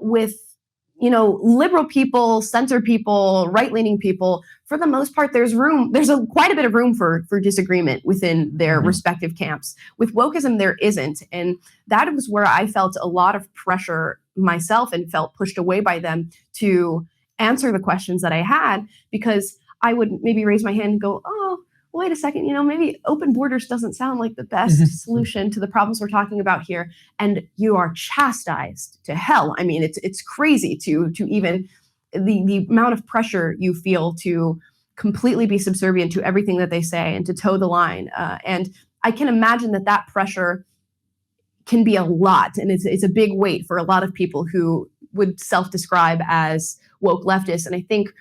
with, liberal people, center people, right-leaning people, for the most part, there's quite a bit of room for disagreement within their respective camps. With wokeism, there isn't. And that was where I felt a lot of pressure myself and felt pushed away by them to answer the questions that I had, because I would maybe raise my hand and go, oh, wait a second, maybe open borders doesn't sound like the best solution to the problems we're talking about here. And you are chastised to hell. I mean, it's crazy to even the amount of pressure you feel to completely be subservient to everything that they say and to toe the line. And I can imagine that pressure can be a lot. And it's a big weight for a lot of people who would self-describe as woke leftists. And I think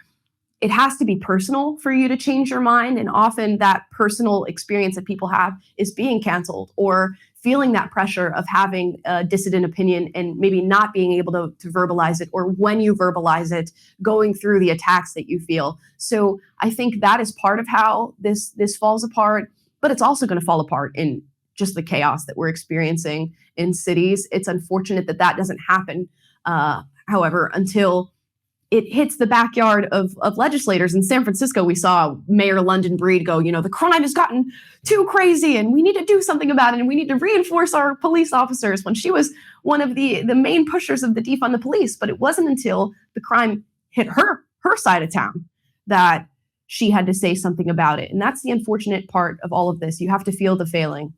it has to be personal for you to change your mind. And often that personal experience that people have is being canceled or feeling that pressure of having a dissident opinion and maybe not being able to verbalize it, or when you verbalize it, going through the attacks that you feel. So I think that is part of how this falls apart, but it's also going to fall apart in just the chaos that we're experiencing in cities. It's unfortunate that doesn't happen, however, until it hits the backyard of legislators. In San Francisco, we saw Mayor London Breed go, the crime has gotten too crazy and we need to do something about it and we need to reinforce our police officers, when she was one of the main pushers of the defund the police. But it wasn't until the crime hit her side of town that she had to say something about it. And that's the unfortunate part of all of this. You have to feel the failing.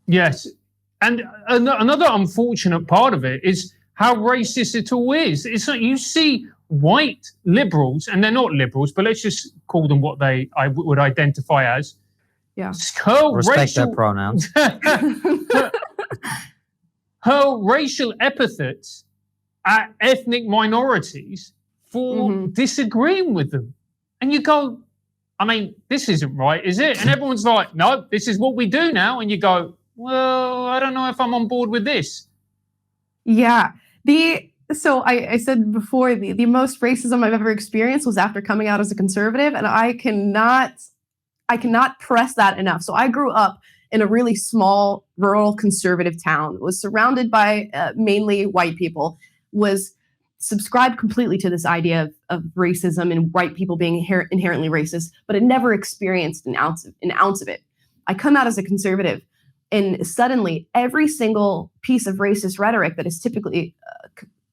Yes. And another unfortunate part of it is how racist it all is. It's like you see white liberals, and they're not liberals, but let's just call them what I would identify as. Yeah. Respect their pronouns. Her racial epithets at ethnic minorities for disagreeing with them. And you go, I mean, this isn't right, is it? And everyone's like, no, this is what we do now. And you go, well, I don't know if I'm on board with this. Yeah. So I said before, the most racism I've ever experienced was after coming out as a conservative, and I cannot press that enough. So I grew up in a really small, rural, conservative town, was surrounded by mainly white people, was subscribed completely to this idea of racism and white people being inherently racist, but had never experienced an ounce of it. I come out as a conservative, and suddenly every single piece of racist rhetoric that is typically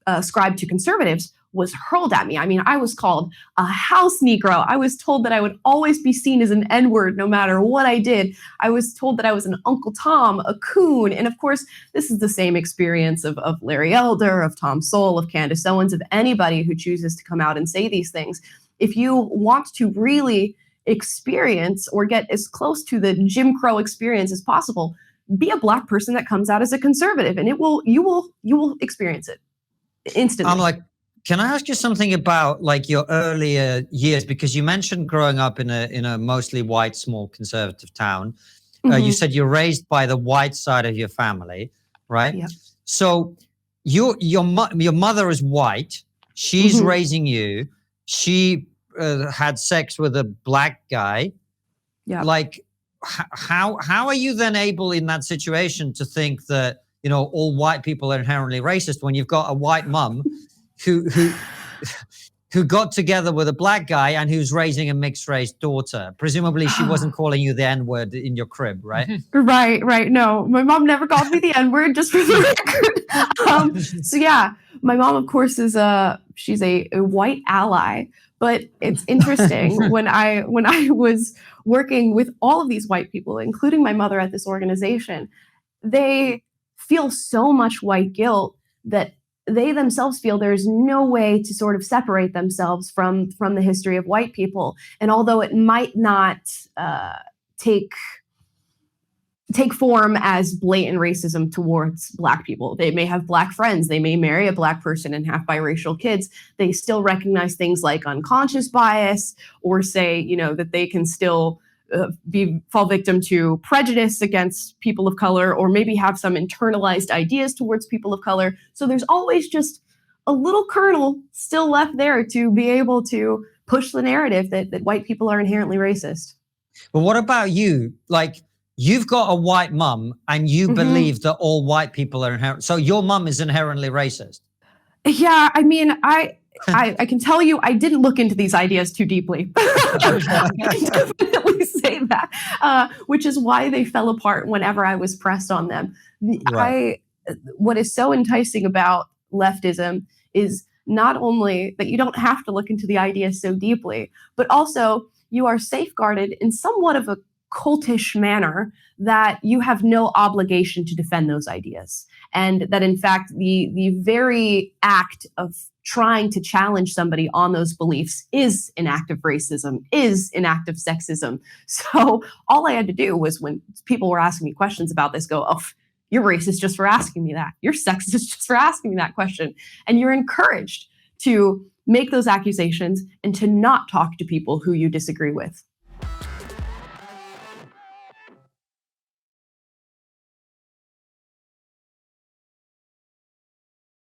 ascribed to conservatives was hurled at me. I mean, I was called a house Negro. I was told that I would always be seen as an N-word no matter what I did. I was told that I was an Uncle Tom, a coon. And of course, this is the same experience of Larry Elder, of Tom Sowell, of Candace Owens, of anybody who chooses to come out and say these things. If you want to really experience or get as close to the Jim Crow experience as possible, be a Black person that comes out as a conservative, and you will experience it instantly. I'm like, can I ask you something about like your earlier years? Because you mentioned growing up in a mostly white, small conservative town. You said you're raised by the white side of your family, right? Yep. So your mother is white. She's raising you. She had sex with a Black guy. Yeah. Like, how are you then able in that situation to think that, all white people are inherently racist when you've got a white mum who got together with a Black guy and who's raising a mixed race daughter? Presumably she wasn't calling you the N-word in your crib, right? Right. No, my mom never called me the N-word, just for the record. So yeah, my mom, of course, she's a white ally. But it's interesting when I was working with all of these white people, including my mother at this organization, they feel so much white guilt that they themselves feel there's no way to sort of separate themselves from the history of white people. And although it might not take form as blatant racism towards Black people, they may have Black friends, they may marry a Black person and have biracial kids, they still recognize things like unconscious bias, or say, that they can still fall victim to prejudice against people of color, or maybe have some internalized ideas towards people of color. So there's always just a little kernel still left there to be able to push the narrative that white people are inherently racist. But what about you? Like, you've got a white mum and you believe that all white people are inherent. So your mum is inherently racist. Yeah, I mean, I can tell you I didn't look into these ideas too deeply. I can definitely say that, which is why they fell apart whenever I was pressed on them. Right. What is so enticing about leftism is not only that you don't have to look into the ideas so deeply, but also you are safeguarded in somewhat of a cultish manner that you have no obligation to defend those ideas. And that in fact, the very act of trying to challenge somebody on those beliefs is an act of racism, is an act of sexism. So all I had to do was, when people were asking me questions about this, go, oh, you're racist just for asking me that. You're sexist just for asking me that question. And you're encouraged to make those accusations and to not talk to people who you disagree with.